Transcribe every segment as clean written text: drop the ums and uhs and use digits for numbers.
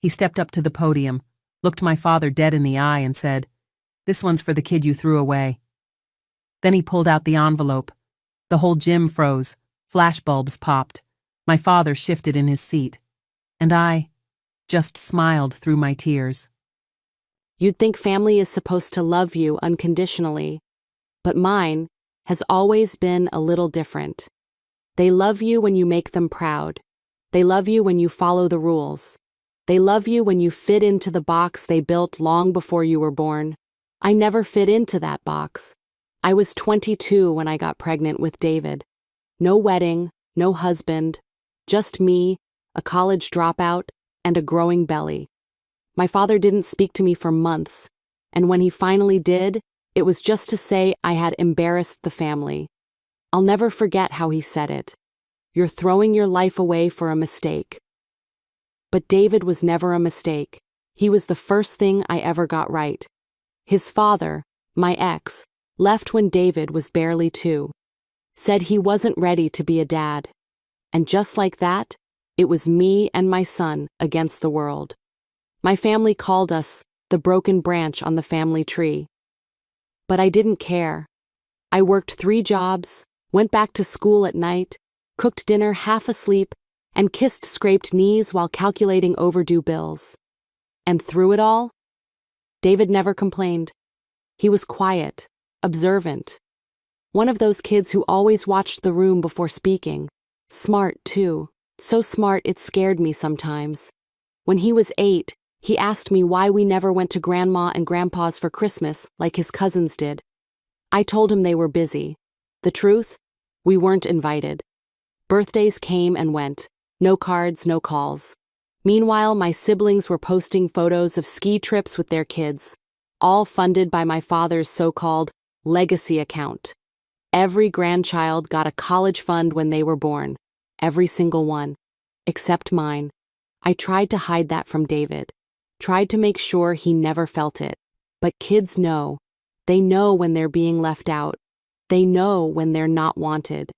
He stepped up to the podium, looked my father dead in the eye and said, "This one's for the kid you threw away." Then he pulled out the envelope. The whole gym froze, flashbulbs popped. My father shifted in his seat, and I just smiled through my tears. You'd think family is supposed to love you unconditionally, but mine has always been a little different. They love you when you make them proud. They love you when you follow the rules. They love you when you fit into the box they built long before you were born. I never fit into that box. I was 22 when I got pregnant with David. No wedding, no husband, just me, a college dropout, and a growing belly. My father didn't speak to me for months, and when he finally did, it was just to say I had embarrassed the family. I'll never forget how he said it. "You're throwing your life away for a mistake." But David was never a mistake. He was the first thing I ever got right. His father, my ex, left when David was barely 2. Said he wasn't ready to be a dad. And just like that, it was me and my son against the world. My family called us the broken branch on the family tree. But I didn't care. I worked 3 jobs, went back to school at night, cooked dinner half asleep, and kissed scraped knees while calculating overdue bills. And through it all, David never complained. He was quiet, observant. One of those kids who always watched the room before speaking. Smart, too. So smart it scared me sometimes. When he was 8, he asked me why we never went to Grandma and Grandpa's for Christmas like his cousins did. I told him they were busy. The truth? We weren't invited. Birthdays came and went. No cards, no calls. Meanwhile, my siblings were posting photos of ski trips with their kids, all funded by my father's so-called legacy account. Every grandchild got a college fund when they were born. Every single one. Except mine. I tried to hide that from David. Tried to make sure he never felt it. But kids know. They know when they're being left out. They know when they're not wanted.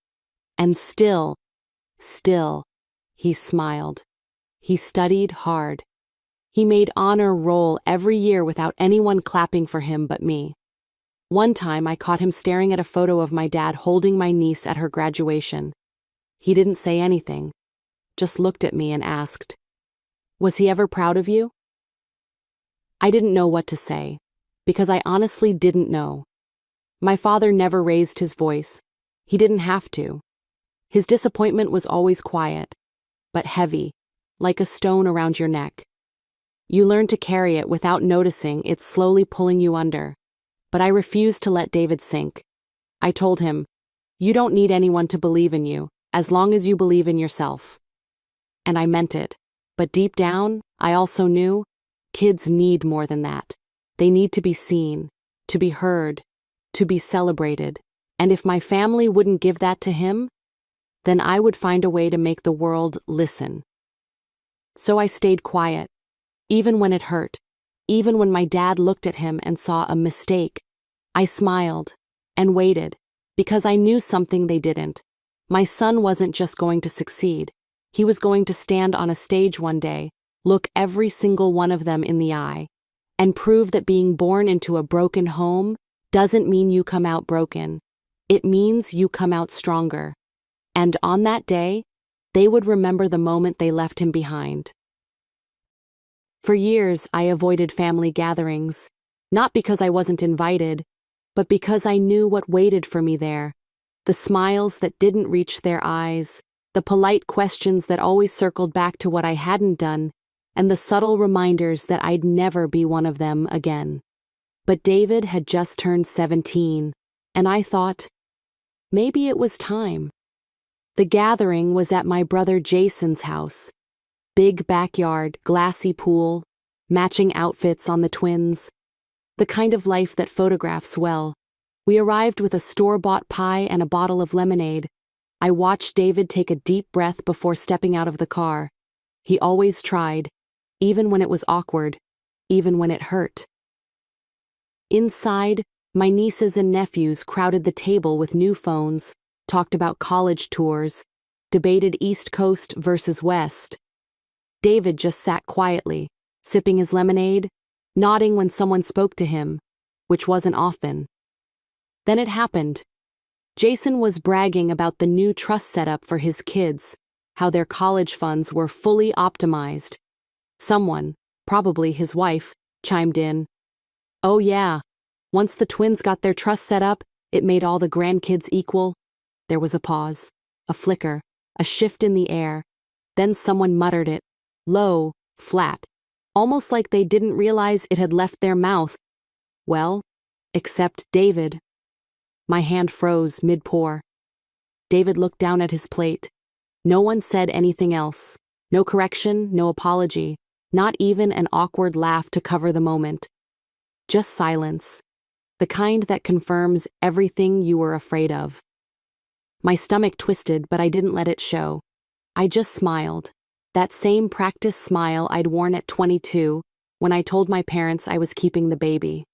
And still, he smiled. He studied hard. He made honor roll every year without anyone clapping for him but me. One time I caught him staring at a photo of my dad holding my niece at her graduation. He didn't say anything, just looked at me and asked, "Was he ever proud of you?" I didn't know what to say, because I honestly didn't know. My father never raised his voice. He didn't have to. His disappointment was always quiet, but heavy, like a stone around your neck. You learn to carry it without noticing it's slowly pulling you under. But I refused to let David sink. I told him, "You don't need anyone to believe in you, as long as you believe in yourself." And I meant it. But deep down, I also knew, kids need more than that. They need to be seen, to be heard, to be celebrated. And if my family wouldn't give that to him, then I would find a way to make the world listen. So I stayed quiet, even when it hurt, even when my dad looked at him and saw a mistake. I smiled and waited, because I knew something they didn't. My son wasn't just going to succeed. He was going to stand on a stage one day, look every single one of them in the eye, and prove that being born into a broken home doesn't mean you come out broken. It means you come out stronger. And on that day, they would remember the moment they left him behind. For years, I avoided family gatherings, not because I wasn't invited, but because I knew what waited for me there. The smiles that didn't reach their eyes, the polite questions that always circled back to what I hadn't done, and the subtle reminders that I'd never be one of them again. But David had just turned 17, and I thought, maybe it was time. The gathering was at my brother Jason's house. Big backyard, glassy pool, matching outfits on the twins. The kind of life that photographs well. We arrived with a store-bought pie and a bottle of lemonade. I watched David take a deep breath before stepping out of the car. He always tried, even when it was awkward, even when it hurt. Inside, my nieces and nephews crowded the table with new phones, talked about college tours, debated East Coast versus West. David just sat quietly, sipping his lemonade, nodding when someone spoke to him, which wasn't often. Then it happened. Jason was bragging about the new trust setup for his kids, how their college funds were fully optimized. Someone, probably his wife, chimed in. Oh yeah, once the twins got their trust set up, it made all the grandkids equal. There was a pause, a flicker, a shift in the air. Then someone muttered it, low, flat, almost like they didn't realize it had left their mouth. Well, except David. My hand froze mid-pour. David looked down at his plate. No one said anything else. No correction, no apology, not even an awkward laugh to cover the moment. Just silence. The kind that confirms everything you were afraid of. My stomach twisted, but I didn't let it show. I just smiled. That same practice smile I'd worn at 22 when I told my parents I was keeping the baby.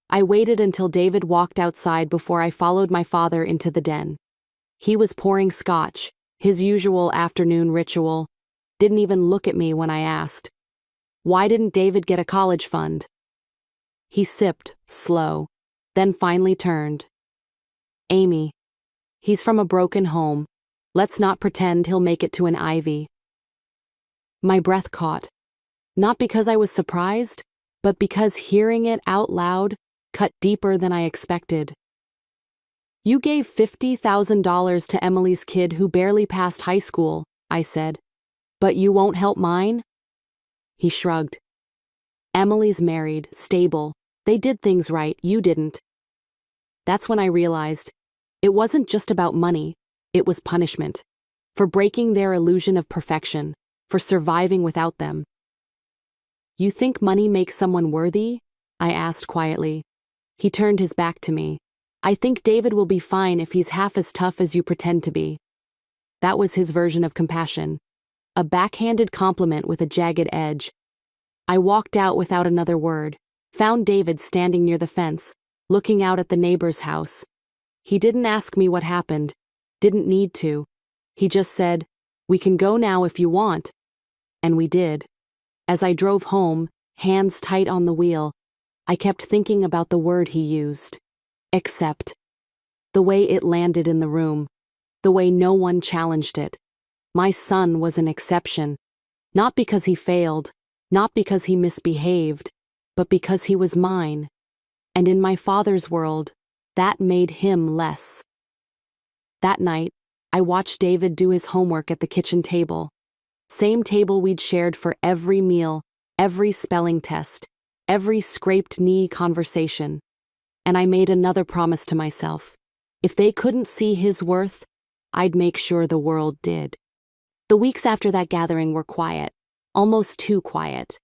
I waited until David walked outside before I followed my father into the den. He was pouring scotch, his usual afternoon ritual. Didn't even look at me when I asked, "Why didn't David get a college fund?" He sipped, slow, then finally turned. "Amy, he's from a broken home. Let's not pretend he'll make it to an Ivy." My breath caught, not because I was surprised, but because hearing it out loud cut deeper than I expected. "You gave $50,000 to Emily's kid who barely passed high school," I said. "But you won't help mine?" He shrugged. "Emily's married, stable. They did things right, you didn't." That's when I realized it wasn't just about money, it was punishment. For breaking their illusion of perfection, for surviving without them. "You think money makes someone worthy?" I asked quietly. He turned his back to me. "I think David will be fine if he's half as tough as you pretend to be." That was his version of compassion. A backhanded compliment with a jagged edge. I walked out without another word, found David standing near the fence, looking out at the neighbor's house. He didn't ask me what happened, didn't need to. He just said, "We can go now if you want." And we did. As I drove home, hands tight on the wheel, I kept thinking about the word he used. Accept. The way it landed in the room. The way no one challenged it. My son was an exception. Not because he failed, not because he misbehaved, but because he was mine. And in my father's world, that made him less. That night, I watched David do his homework at the kitchen table. Same table we'd shared for every meal, every spelling test, every scraped knee conversation. And I made another promise to myself. If they couldn't see his worth, I'd make sure the world did. The weeks after that gathering were quiet, almost too quiet.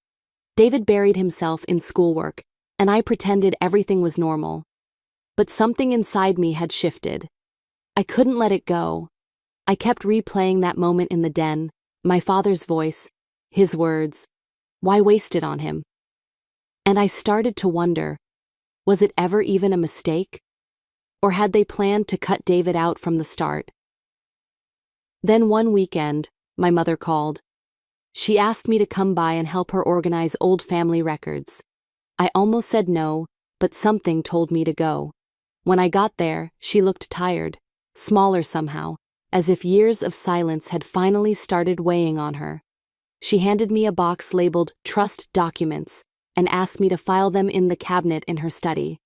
David buried himself in schoolwork, and I pretended everything was normal. But something inside me had shifted. I couldn't let it go. I kept replaying that moment in the den, my father's voice, his words. Why waste it on him? And I started to wonder, was it ever even a mistake? Or had they planned to cut David out from the start? Then one weekend, my mother called. She asked me to come by and help her organize old family records. I almost said no, but something told me to go. When I got there, she looked tired, smaller somehow, as if years of silence had finally started weighing on her. She handed me a box labeled Trust Documents and asked me to file them in the cabinet in her study.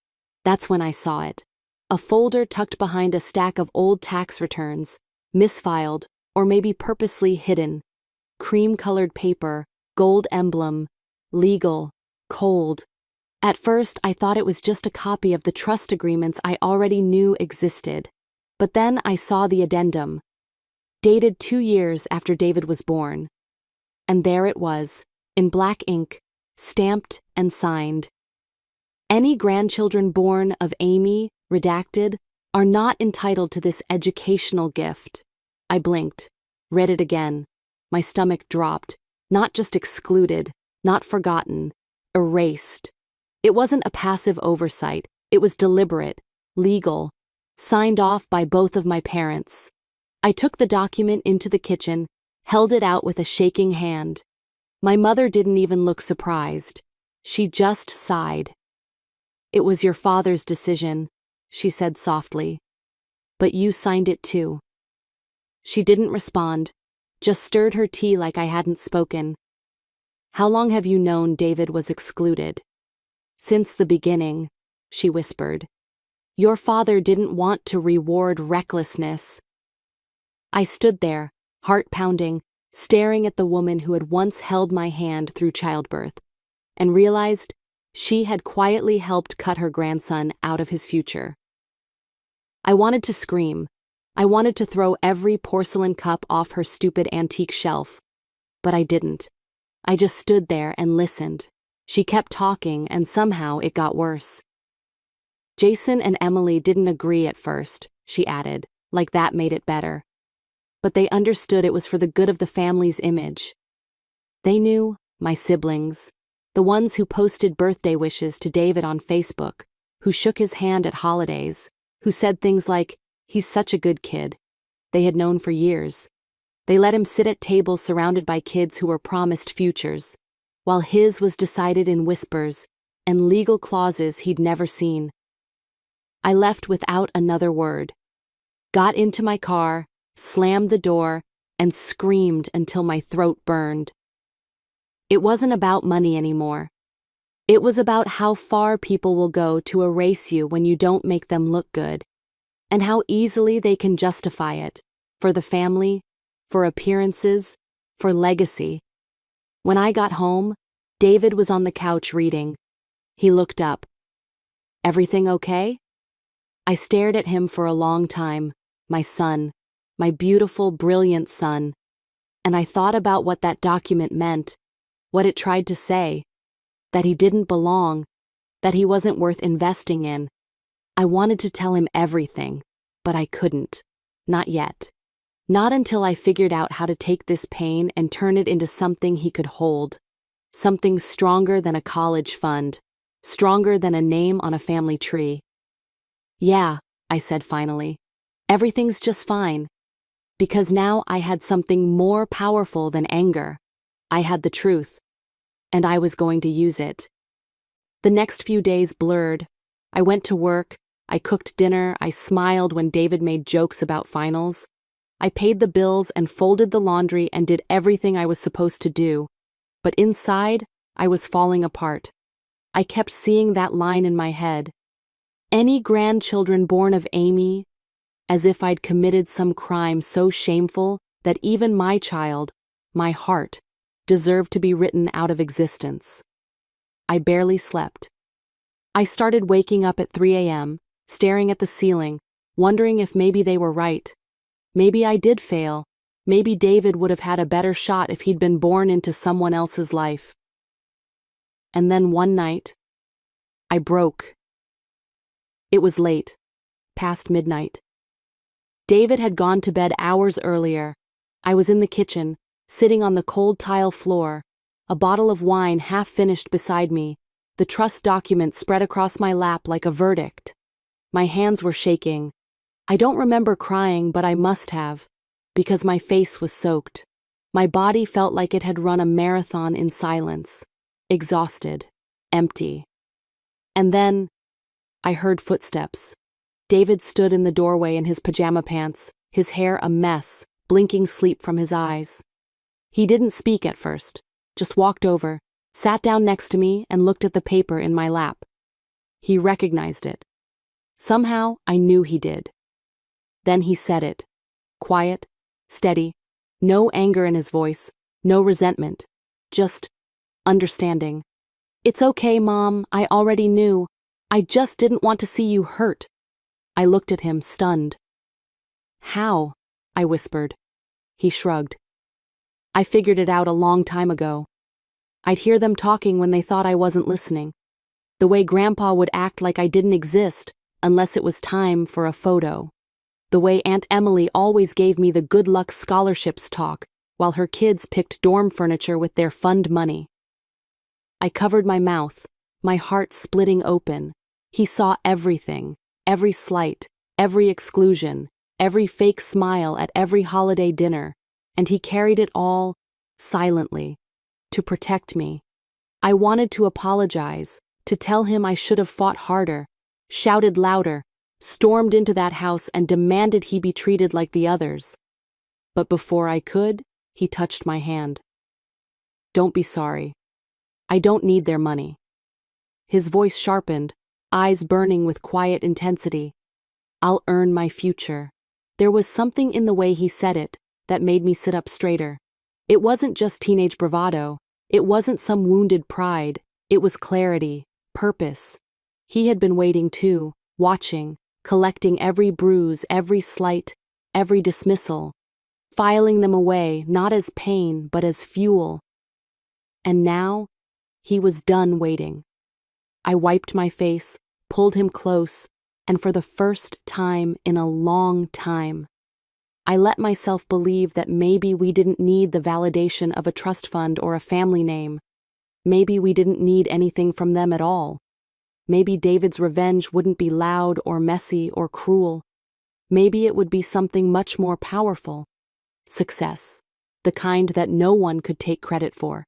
That's when I saw it. A folder tucked behind a stack of old tax returns, misfiled, or maybe purposely hidden. Cream-colored paper, gold emblem, legal, cold. At first, I thought it was just a copy of the trust agreements I already knew existed. But then I saw the addendum, dated 2 years after David was born. And there it was, in black ink, stamped and signed. Any grandchildren born of Amy, redacted, are not entitled to this educational gift. I blinked, read it again. My stomach dropped, not just excluded, not forgotten, erased. It wasn't a passive oversight, it was deliberate, legal, signed off by both of my parents. I took the document into the kitchen, held it out with a shaking hand. My mother didn't even look surprised. She just sighed. "It was your father's decision," she said softly. "But you signed it too." She didn't respond, just stirred her tea like I hadn't spoken. "How long have you known David was excluded?" "Since the beginning," she whispered. "Your father didn't want to reward recklessness." I stood there, heart pounding, staring at the woman who had once held my hand through childbirth, and realized she had quietly helped cut her grandson out of his future. I wanted to scream. I wanted to throw every porcelain cup off her stupid antique shelf, but I didn't. I just stood there and listened. She kept talking, and somehow it got worse. "Jason and Emily didn't agree at first," she added, like that made it better. "But they understood it was for the good of the family's image. They knew, my siblings, the ones who posted birthday wishes to David on Facebook, who shook his hand at holidays, who said things like, 'He's such a good kid.' They had known for years. They let him sit at tables surrounded by kids who were promised futures, while his was decided in whispers and legal clauses he'd never seen. I left without another word, got into my car, slammed the door, and screamed until my throat burned. It wasn't about money anymore. It was about how far people will go to erase you when you don't make them look good, and how easily they can justify it, for the family, for appearances, for legacy. When I got home, David was on the couch reading. He looked up. "Everything okay?" I stared at him for a long time, my son, my beautiful, brilliant son, and I thought about what that document meant, what it tried to say, that he didn't belong, that he wasn't worth investing in. I wanted to tell him everything, but I couldn't. Not yet. Not until I figured out how to take this pain and turn it into something he could hold. Something stronger than a college fund, stronger than a name on a family tree. "Yeah," I said finally. "Everything's just fine." Because now I had something more powerful than anger. I had the truth, and I was going to use it. The next few days blurred. I went to work, I cooked dinner, I smiled when David made jokes about finals. I paid the bills and folded the laundry and did everything I was supposed to do. But inside, I was falling apart. I kept seeing that line in my head. "Any grandchildren born of Amy?" As if I'd committed some crime so shameful that even my child, my heart, deserved to be written out of existence. I barely slept. I started waking up at 3 a.m., staring at the ceiling, wondering if maybe they were right. Maybe I did fail. Maybe David would have had a better shot if he'd been born into someone else's life. And then one night, I broke. It was late, past midnight. David had gone to bed hours earlier. I was in the kitchen, sitting on the cold tile floor, a bottle of wine half finished beside me, the trust document spread across my lap like a verdict. My hands were shaking. I don't remember crying, but I must have, because my face was soaked. My body felt like it had run a marathon in silence, exhausted, empty. And then, I heard footsteps. David stood in the doorway in his pajama pants, his hair a mess, blinking sleep from his eyes. He didn't speak at first, just walked over, sat down next to me, and looked at the paper in my lap. He recognized it. Somehow, I knew he did. Then he said it. Quiet, steady, no anger in his voice, no resentment, just understanding. "It's okay, Mom, I already knew. I just didn't want to see you hurt." I looked at him, stunned. "How?" I whispered. He shrugged. "I figured it out a long time ago. I'd hear them talking when they thought I wasn't listening. The way Grandpa would act like I didn't exist unless it was time for a photo. The way Aunt Emily always gave me the good luck scholarships talk while her kids picked dorm furniture with their fund money. I covered my mouth, my heart splitting open. He saw everything, every slight, every exclusion, every fake smile at every holiday dinner, and he carried it all silently, to protect me. I wanted to apologize, to tell him I should have fought harder, shouted louder, stormed into that house and demanded he be treated like the others. But before I could, he touched my hand. "Don't be sorry. I don't need their money." His voice sharpened, eyes burning with quiet intensity. "I'll earn my future." There was something in the way he said it that made me sit up straighter. It wasn't just teenage bravado. It wasn't some wounded pride. It was clarity, purpose. He had been waiting too, watching, collecting every bruise, every slight, every dismissal, filing them away not as pain but as fuel. And now, he was done waiting. I wiped my face, pulled him close, and for the first time in a long time, I let myself believe that maybe we didn't need the validation of a trust fund or a family name. Maybe we didn't need anything from them at all. Maybe David's revenge wouldn't be loud or messy or cruel. Maybe it would be something much more powerful. Success. The kind that no one could take credit for.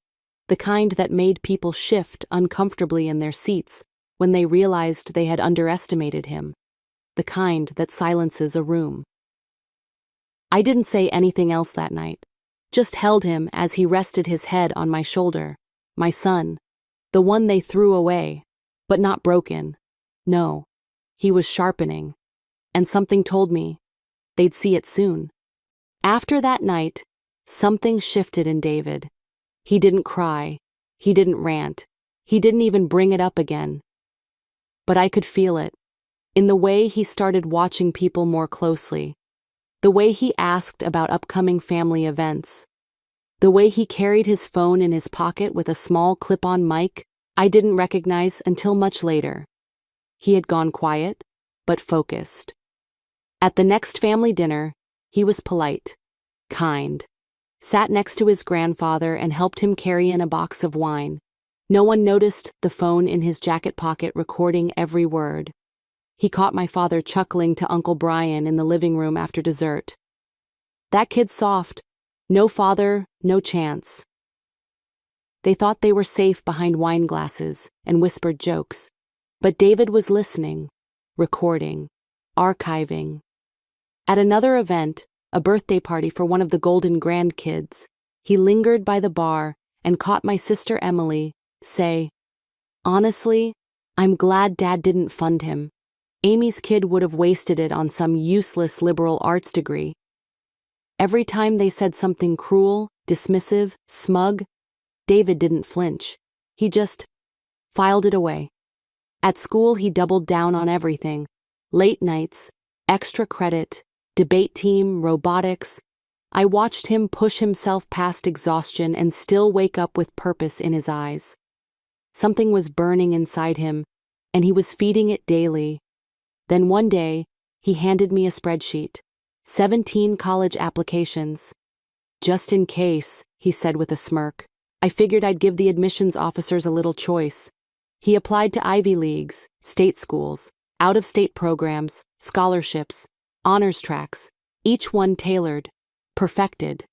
The kind that made people shift uncomfortably in their seats when they realized they had underestimated him. The kind that silences a room. I didn't say anything else that night, just held him as he rested his head on my shoulder. My son, the one they threw away, but not broken. No, he was sharpening, and something told me they'd see it soon. After that night, something shifted in David. He didn't cry, he didn't rant, he didn't even bring it up again. But I could feel it, in the way he started watching people more closely, the way he asked about upcoming family events, the way he carried his phone in his pocket with a small clip-on mic I didn't recognize until much later. He had gone quiet, but focused. At the next family dinner, he was polite, kind, sat next to his grandfather and helped him carry in a box of wine. No one noticed the phone in his jacket pocket recording every word. He caught my father chuckling to Uncle Brian in the living room after dessert. "That kid's soft. No father, no chance." They thought they were safe behind wine glasses and whispered jokes. But David was listening, recording, archiving. At another event, a birthday party for one of the Golden grandkids, he lingered by the bar and caught my sister Emily say, "Honestly, I'm glad Dad didn't fund him. Amy's kid would have wasted it on some useless liberal arts degree." Every time they said something cruel, dismissive, smug, David didn't flinch. He just filed it away. At school, he doubled down on everything: late nights, extra credit, debate team, robotics. I watched him push himself past exhaustion and still wake up with purpose in his eyes. Something was burning inside him, and he was feeding it daily. Then one day, he handed me a spreadsheet. 17 college applications. "Just in case," he said with a smirk. "I figured I'd give the admissions officers a little choice." He applied to Ivy Leagues, state schools, out-of-state programs, scholarships, honors tracks, each one tailored, perfected.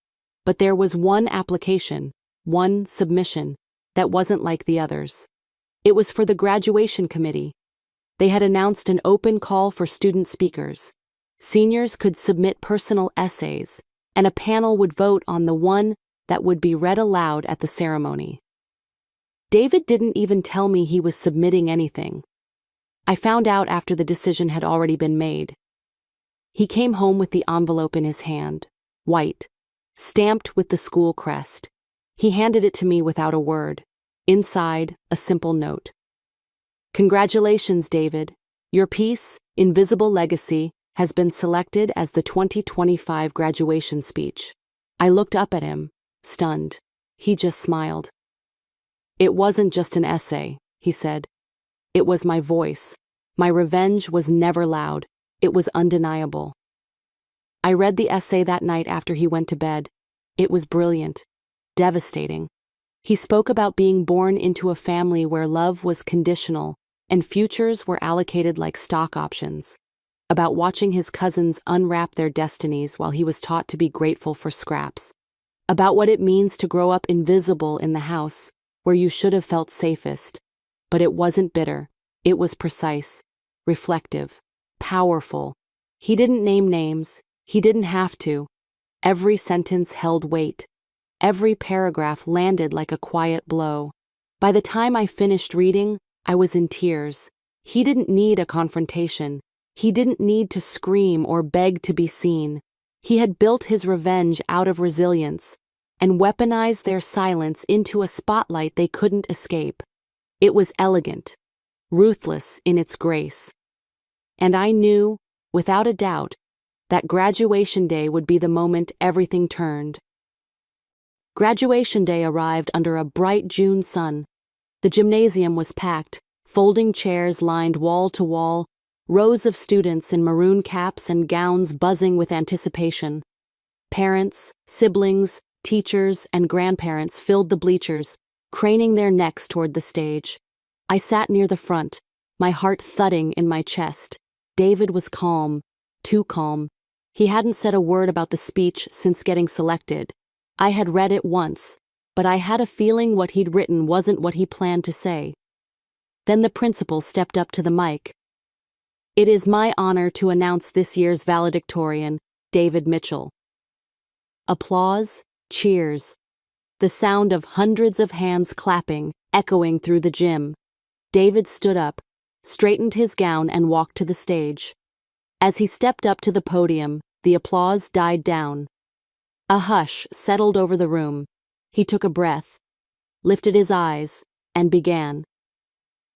But there was one application, one submission, that wasn't like the others. It was for the graduation committee. They had announced an open call for student speakers. Seniors could submit personal essays, and a panel would vote on the one that would be read aloud at the ceremony. David didn't even tell me he was submitting anything. I found out after the decision had already been made. He came home with the envelope in his hand, white, stamped with the school crest. He handed it to me without a word. Inside, a simple note. "Congratulations, David. Your piece, Invisible Legacy, has been selected as the 2025 graduation speech." I looked up at him, stunned. He just smiled. "It wasn't just an essay," he said. "It was my voice. My revenge was never loud. It was undeniable." I read the essay that night after he went to bed. It was brilliant, devastating. He spoke about being born into a family where love was conditional and futures were allocated like stock options, about watching his cousins unwrap their destinies while he was taught to be grateful for scraps. about what it means to grow up invisible in the house where you should have felt safest. But it wasn't bitter. It was precise, reflective, powerful. He didn't name names. He didn't have to. Every sentence held weight. Every paragraph landed like a quiet blow. By the time I finished reading, I was in tears. He didn't need a confrontation. He didn't need to scream or beg to be seen. He had built his revenge out of resilience and weaponized their silence into a spotlight they couldn't escape. It was elegant, ruthless in its grace. And I knew, without a doubt, that graduation day would be the moment everything turned. Graduation day arrived under a bright June sun. The gymnasium was packed, folding chairs lined wall to wall, rows of students in maroon caps and gowns buzzing with anticipation. Parents, siblings, teachers, and grandparents filled the bleachers, craning their necks toward the stage. I sat near the front, my heart thudding in my chest. David was calm, too calm. He hadn't said a word about the speech since getting selected. I had read it once, but I had a feeling what he'd written wasn't what he planned to say. Then the principal stepped up to the mic. "It is my honor to announce this year's valedictorian, David Mitchell." Applause, cheers, the sound of hundreds of hands clapping, echoing through the gym. David stood up, straightened his gown, and walked to the stage. As he stepped up to the podium, the applause died down. A hush settled over the room. He took a breath, lifted his eyes, and began.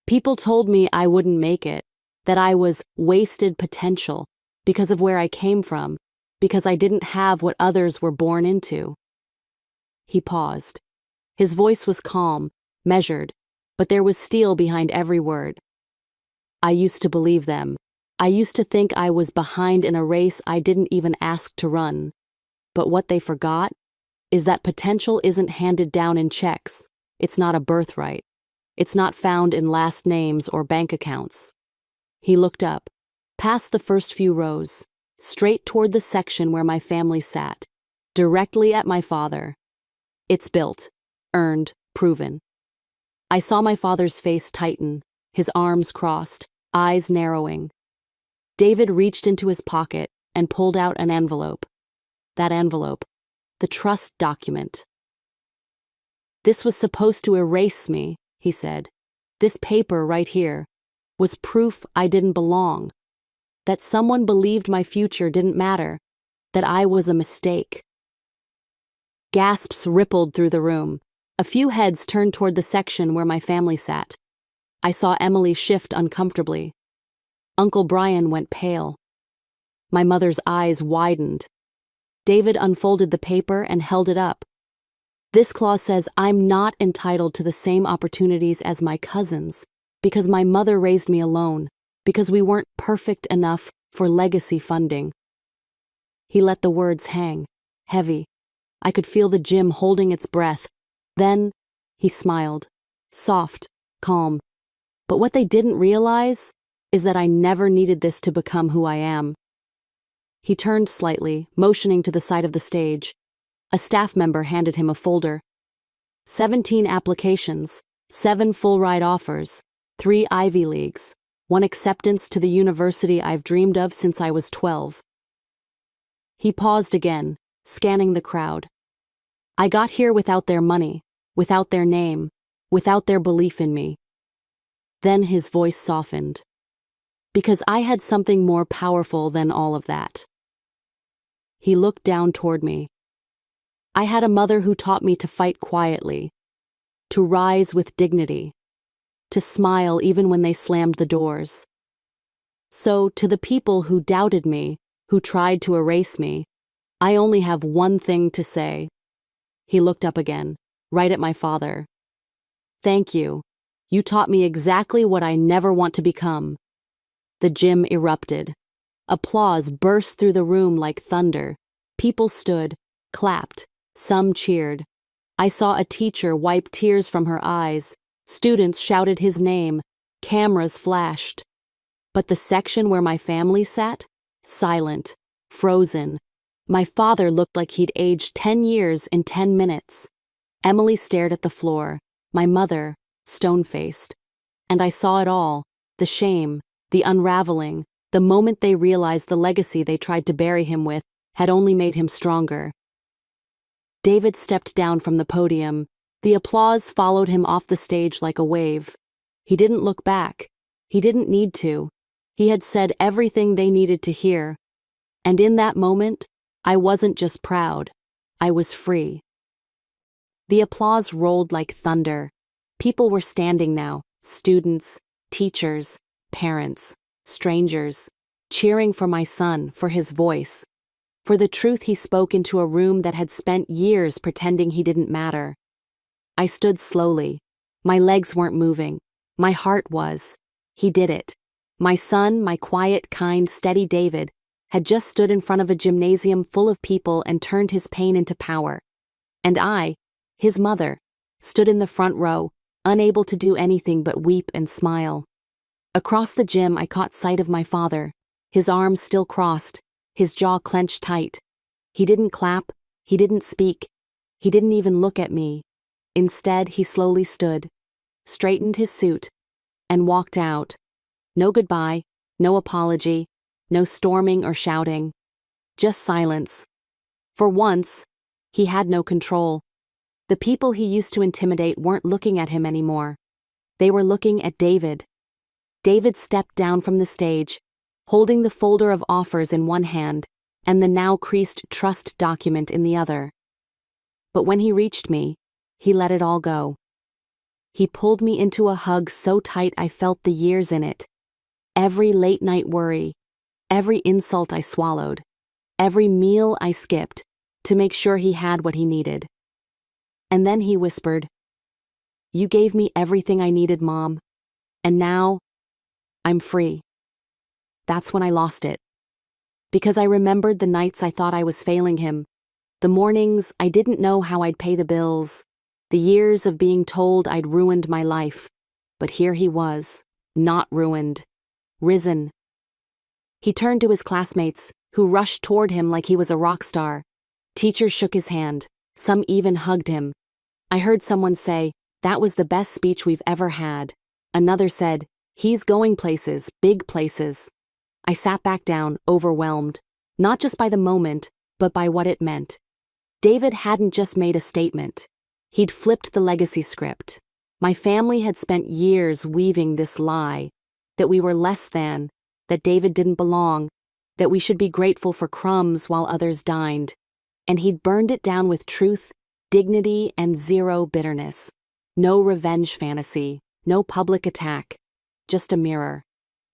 "People told me I wouldn't make it, that I was wasted potential because of where I came from, because I didn't have what others were born into." He paused. His voice was calm, measured, but there was steel behind every word. "I used to believe them. I used to think I was behind in a race I didn't even ask to run. But what they forgot is that potential isn't handed down in checks. It's not a birthright. It's not found in last names or bank accounts." He looked up, past the first few rows, straight toward the section where my family sat, directly at my father. "It's built, earned, proven." I saw my father's face tighten, his arms crossed, eyes narrowing. David reached into his pocket and pulled out an envelope. That envelope, the trust document. "This was supposed to erase me," he said. "This paper right here was proof I didn't belong, that someone believed my future didn't matter, that I was a mistake." Gasps rippled through the room. A few heads turned toward the section where my family sat. I saw Emily shift uncomfortably. Uncle Brian went pale. My mother's eyes widened. David unfolded the paper and held it up. "This clause says I'm not entitled to the same opportunities as my cousins because my mother raised me alone, because we weren't perfect enough for legacy funding." He let the words hang, heavy. I could feel the gym holding its breath. Then he smiled, soft, calm. But what they didn't realize is that I never needed this to become who I am. He turned slightly, motioning to the side of the stage. A staff member handed him a folder. 17 applications, 7 full-ride offers, 3 Ivy Leagues, 1 acceptance to the university I've dreamed of since I was 12. He paused again, scanning the crowd. I got here without their money, without their name, without their belief in me. Then his voice softened. Because I had something more powerful than all of that. He looked down toward me. I had a mother who taught me to fight quietly, to rise with dignity, to smile even when they slammed the doors. So, to the people who doubted me, who tried to erase me, I only have one thing to say. He looked up again, right at my father. Thank you. You taught me exactly what I never want to become. The gym erupted. Applause burst through the room like thunder. People stood, clapped, some cheered. I saw a teacher wipe tears from her eyes. Students shouted his name. Cameras flashed. But the section where my family sat? Silent, frozen. My father looked like he'd aged 10 years in 10 minutes. Emily stared at the floor, my mother, stone-faced. And I saw it all, the shame, the unraveling, the moment they realized the legacy they tried to bury him with had only made him stronger. David stepped down from the podium. The applause followed him off the stage like a wave. He didn't look back. He didn't need to. He had said everything they needed to hear. And in that moment, I wasn't just proud. I was free. The applause rolled like thunder. People were standing now, students, teachers, parents, strangers, cheering for my son, for his voice, for the truth he spoke into a room that had spent years pretending he didn't matter. I stood slowly. My legs weren't moving. My heart was. He did it. My son, my quiet, kind, steady David, had just stood in front of a gymnasium full of people and turned his pain into power. And I, his mother, stood in the front row, unable to do anything but weep and smile. Across the gym, I caught sight of my father, his arms still crossed, his jaw clenched tight. He didn't clap, he didn't speak, he didn't even look at me. Instead, he slowly stood, straightened his suit, and walked out. No goodbye, no apology, no storming or shouting. Just silence. For once, he had no control. The people he used to intimidate weren't looking at him anymore. They were looking at David. David stepped down from the stage, holding the folder of offers in one hand and the now creased trust document in the other. But when he reached me, he let it all go. He pulled me into a hug so tight I felt the years in it. Every late-night worry, every insult I swallowed, every meal I skipped to make sure he had what he needed. And then he whispered, "You gave me everything I needed, Mom, and now I'm free." That's when I lost it. Because I remembered the nights I thought I was failing him, the mornings I didn't know how I'd pay the bills, the years of being told I'd ruined my life. But here he was, not ruined, risen. He turned to his classmates, who rushed toward him like he was a rock star. Teachers shook his hand, some even hugged him. I heard someone say, "That was the best speech we've ever had." Another said, "He's going places, big places." I sat back down, overwhelmed, not just by the moment, but by what it meant. David hadn't just made a statement. He'd flipped the legacy script. My family had spent years weaving this lie, that we were less than, that David didn't belong, that we should be grateful for crumbs while others dined. And he'd burned it down with truth, dignity, and zero bitterness. No revenge fantasy, no public attack, just a mirror.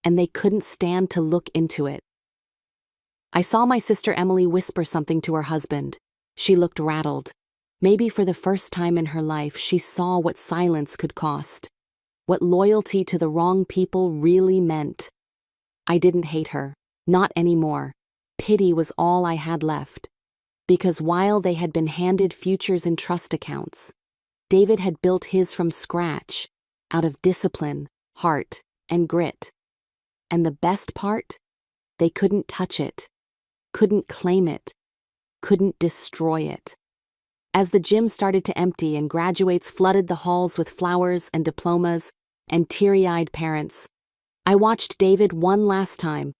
And they couldn't stand to look into it. I saw my sister Emily whisper something to her husband. She looked rattled. Maybe for the first time in her life, she saw what silence could cost, what loyalty to the wrong people really meant. I didn't hate her, not anymore. Pity was all I had left. Because while they had been handed futures in trust accounts, David had built his from scratch, out of discipline, heart, and grit. And the best part? They couldn't touch it, couldn't claim it, couldn't destroy it. As the gym started to empty and graduates flooded the halls with flowers and diplomas and teary-eyed parents, I watched David one last time,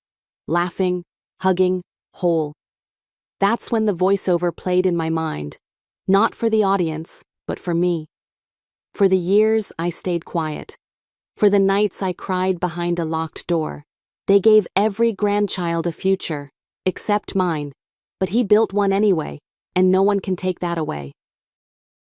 laughing, hugging, whole. That's when the voiceover played in my mind, not for the audience, but for me. For the years I stayed quiet. For the nights I cried behind a locked door. They gave every grandchild a future, except mine, but he built one anyway, and no one can take that away.